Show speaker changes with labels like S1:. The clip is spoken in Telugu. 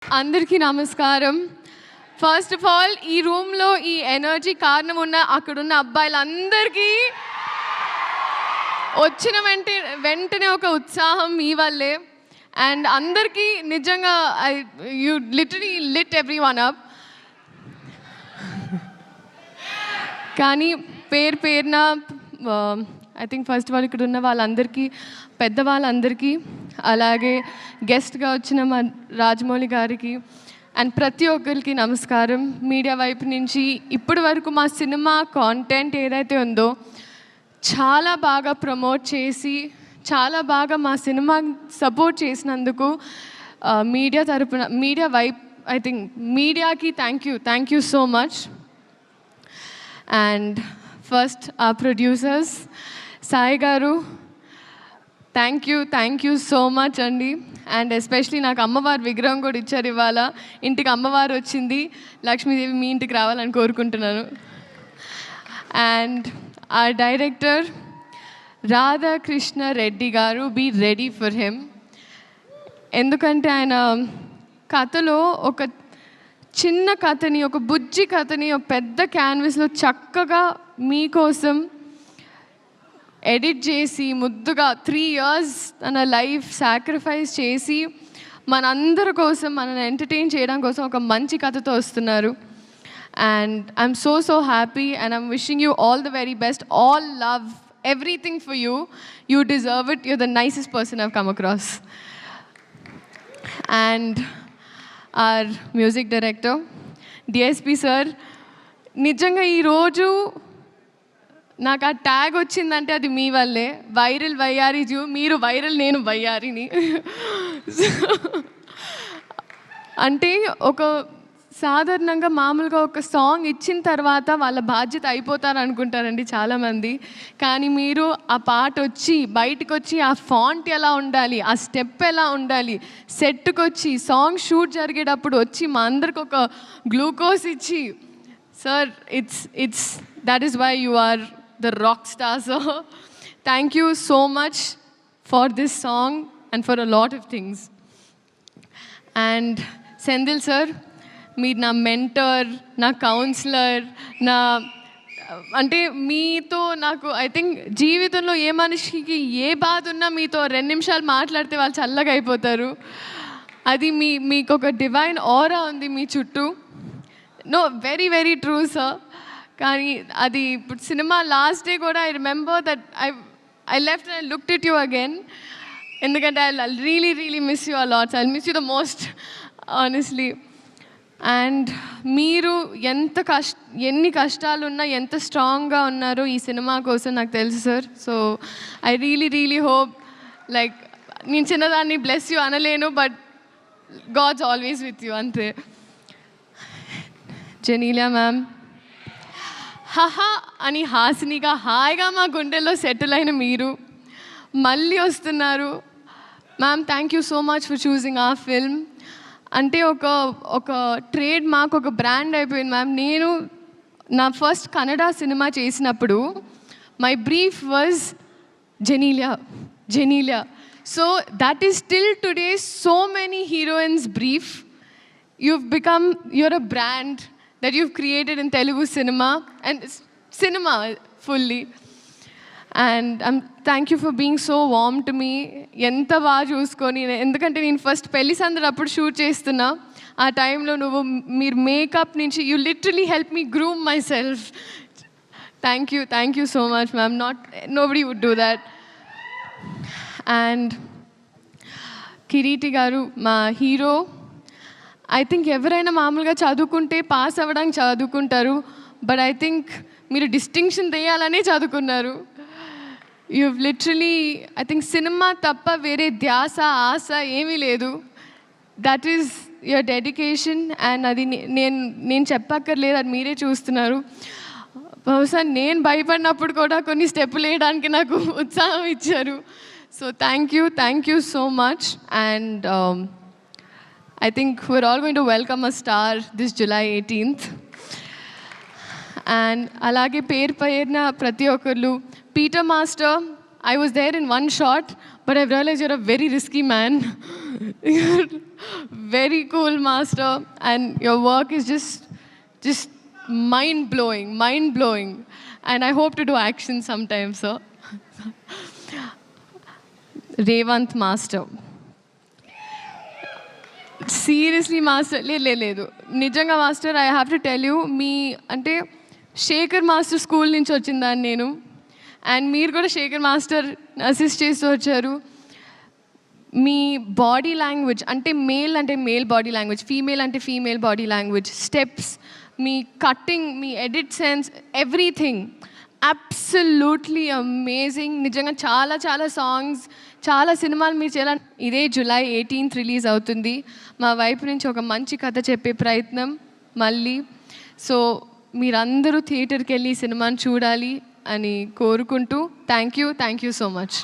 S1: అందరికీ నమస్కారం. ఫస్ట్ ఆఫ్ ఆల్ ఈ రూమ్లో ఈ ఎనర్జీ కారణం ఉన్న అక్కడున్న అబ్బాయిలందరికీ వచ్చిన వెంటనే ఒక ఉత్సాహం మీ వల్లే. అండ్ అందరికీ నిజంగా you literally lit everyone up. కానీ పేరున ఐ థింక్ ఫస్ట్ వాళ్ళు ఇక్కడ ఉన్న వాళ్ళందరికీ, పెద్దవాళ్ళందరికీ, అలాగే గెస్ట్గా వచ్చిన మా రాజమౌళి గారికి అండ్ ప్రతి ఒక్కరికి నమస్కారం. మీడియా వైపు నుంచి ఇప్పటి వరకు మా సినిమా కాంటెంట్ ఏదైతే ఉందో చాలా బాగా ప్రమోట్ చేసి, చాలా బాగా మా సినిమా సపోర్ట్ చేసినందుకు మీడియా వైపు ఐ థింక్ మీడియాకి thank you so much. And first ఆ ప్రొడ్యూసర్స్ సాయి గారు, థ్యాంక్ యూ సో మచ్ అండి. అండ్ ఎస్పెషలీ నాకు అమ్మవారి విగ్రహం కూడా ఇచ్చారు ఇవాళ. ఇంటికి అమ్మవారు వచ్చింది, లక్ష్మీదేవి మీ ఇంటికి రావాలని కోరుకుంటున్నాను. అండ్ ఆ డైరెక్టర్ రాధాకృష్ణ రెడ్డి గారు, బీ రెడీ ఫర్ హిమ్. ఎందుకంటే ఆయన కథలో ఒక చిన్న కథని, ఒక బుజ్జి కథని ఒక పెద్ద క్యాన్వస్లో చక్కగా మీకోసం ఎడిట్ చేసి ముద్దుగా 3 years తన లైఫ్ సాక్రిఫైస్ చేసి మనందరి కోసం, మనల్ని ఎంటర్టైన్ చేయడం కోసం ఒక మంచి కథతో వస్తున్నారు. And I'm so happy and I'm wishing you all the very best. All love, everything for you. You deserve it. You're the nicest person I've come across. And our music director DSP sir, నిజంగా ఈరోజు నాకు ఆ ట్యాగ్ వచ్చిందంటే అది మీ వల్లే. వైరల్ వయ్యారి జూ, మీరు వైరల్, నేను వయ్యారిని. అంటే ఒక సాధారణంగా మామూలుగా ఒక సాంగ్ ఇచ్చిన తర్వాత వాళ్ళ బాధ్యత అయిపోతారు అనుకుంటారండి చాలామంది. కానీ మీరు ఆ పాట వచ్చి బయటకు వచ్చి ఆ ఫాంట్ ఎలా ఉండాలి, ఆ స్టెప్ ఎలా ఉండాలి, సెట్కి వచ్చి సాంగ్ షూట్ జరిగేటప్పుడు వచ్చి మా అందరికి ఒక గ్లూకోజ్ ఇచ్చి, sir it's that is why you are the rock star. So thank you so much for this song and for a lot of things. And Sendil sir, మీరు నా మెంటర్, నా కౌన్సిలర్, నా అంటే మీతో నాకు ఐ థింక్ జీవితంలో ఏ మనిషికి ఏ బాధ ఉన్నా మీతో 2 నిమిషాలు మాట్లాడితే వాళ్ళు చల్లగా అయిపోతారు. అది మీకు ఒక డివైన్ ఆరా ఉంది మీ చుట్టూ. No, very true sir. కానీ అది ఇప్పుడు సినిమా లాస్ట్ డే కూడా I remember that I left and I looked at you again. ఎందుకంటే I really miss you a lots. I miss you the most honestly. And మీరు ఎన్ని కష్టాలున్నా ఎంత స్ట్రాంగ్గా ఉన్నారో ఈ సినిమా కోసం నాకు తెలుసు sir. So I really hope, like నేను చిన్నదాన్ని బ్లెస్ యూ అనలేను, but God's always with you, అంతే. జెనీలియా మ్యామ్, హహా అని హాసినిగా హాయిగా మా గుండెల్లో సెటిల్ అయిన మీరు మళ్ళీ వస్తున్నారు. Ma'am, thank you so much for choosing ఆ ఫిల్మ్. అంటే ఒక ట్రేడ్ మార్క్, ఒక బ్రాండ్ అయిపోయింది మ్యామ్. నేను నా ఫస్ట్ కన్నడ సినిమా చేసినప్పుడు my brief was Genelia. So that is still today so many heroines brief. you're a brand that you've created in Telugu cinema and cinema fully. And thank you for being so warm to me. ఎంత బాగా చూసుకొని, ఎందుకంటే నేను ఫస్ట్ పెళ్లి సందడి అప్పుడు షూట్ చేస్తున్నా. ఆ టైంలో మీరు మేకప్ నుంచి you literally help me groom myself. Thank you so much ma'am. Nobody would do that. And Kiriti garu, మా హీరో. ఐ థింక్ ఎవరైనా మామూలుగా చదువుకుంటే పాస్ అవ్వడానికి చదువుకుంటారు, బట్ ఐ థింక్ మీరు డిస్టింక్షన్ తెయ్యాలనే చదువుకున్నారు. You literally I think cinema తప్ప వేరే ధ్యాస, ఆశ ఏమీ లేదు. That is your dedication. And అది నేను చెప్పక్కర్లేదు, అది మీరే చూస్తున్నారు. బహుశా నేను భయపడినప్పుడు కూడా కొన్ని స్టెప్పులు వేయడానికి నాకు ఉత్సాహం ఇచ్చారు. So thank you so much. And I think we're all going to welcome a star this July 18th. And alage పేరున ప్రతి ఒక్కరు, Peter master, I was there in one shot, but I've realized you're a very risky man. Very cool, master. And your work is just mind blowing. And I hope to do action sometime, sir. Revant master. Seriously master లేదు నిజంగా master, I have to tell you, మీ అంటే శేఖర్ మాస్టర్ స్కూల్ నుంచి వచ్చిందాన్ని నేను, అండ్ మీరు కూడా శేఖర్ మాస్టర్ అసిస్ట్ చేస్తూ వచ్చారు. మీ బాడీ లాంగ్వేజ్ అంటే మేల్ బాడీ లాంగ్వేజ్, ఫీమేల్ అంటే ఫీమేల్ బాడీ లాంగ్వేజ్, స్టెప్స్, మీ కట్టింగ్, మీ edit sense, everything absolutely amazing. నిజంగా చాలా చాలా సాంగ్స్, చాలా సినిమాలు మీరు చేయాలి. ఇదే July 18th రిలీజ్ అవుతుంది. మా వైపు నుంచి ఒక మంచి కథ చెప్పే ప్రయత్నం మళ్ళీ. సో మీరందరూ థియేటర్కి వెళ్ళి సినిమాని చూడాలి అని కోరుకుంటూ థ్యాంక్ యూ సో మచ్.